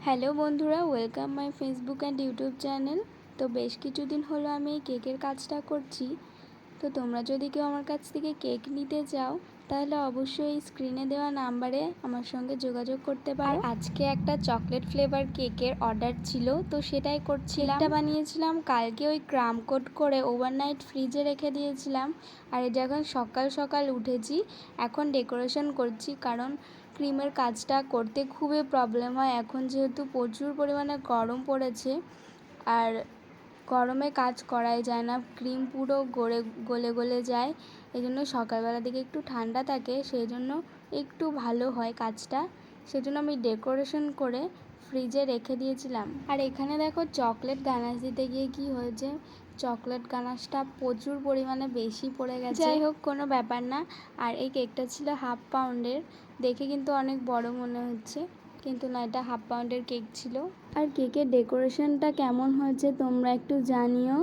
Hello বন্ধুরা, welcome my Facebook and YouTube channel. তো বেশ কিছুদিন হলো আমি এই কেকের কাজটা করছি। তো তোমরা যদি কেউ আমার কাছ থেকে কেক নিতে চাও তাহলে অবশ্যই স্ক্রিনে দেওয়া নাম্বারে আমার সঙ্গে যোগাযোগ করতে পারো। আজকে একটা চকলেট ফ্লেভার কেকের অর্ডার ছিল, তো সেটাই করছিলাম। কেকটা বানিয়েছিলাম কালকে, ওই ক্রাম কোট করে ওভারনাইট ফ্রিজে রেখে দিয়েছিলাম। আর এই যখন সকাল সকাল উঠেছি, এখন ডেকোরেশন করছি, কারণ ক্রিমের কাজটা করতে খুবই প্রবলেম হয় এখন, যেহেতু প্রচুর পরিমাণে গরম পড়েছে আর গরমে কাজ করাই যায় না, ক্রিম পুরো গলে গলে যায়। এই জন্য সকালবেলার দিকে একটু ঠান্ডা থাকে, সেই জন্য একটু ভালো হয় কাজটা। সেজন্য আমি ডেকোরেশন করে ফ্রিজে রেখে দিয়েছিলাম। আর এখানে দেখো, চকলেট গানাশ দিতে গিয়ে কি হয়েছে, চকলেট গানাশটা প্রচুর পরিমাণে বেশি পড়ে গেছে। যাই হোক, কোনো ব্যাপার না। আর এই কেকটা ছিল 1/2 পাউন্ডের। দেখে কিন্তু অনেক বড় মনে হচ্ছে, কিন্তু না, এটা 1/2 পাউন্ডের কেক ছিল। আর কেকের ডেকোরেশনটা কেমন হয়েছে তোমরা একটু জানিও।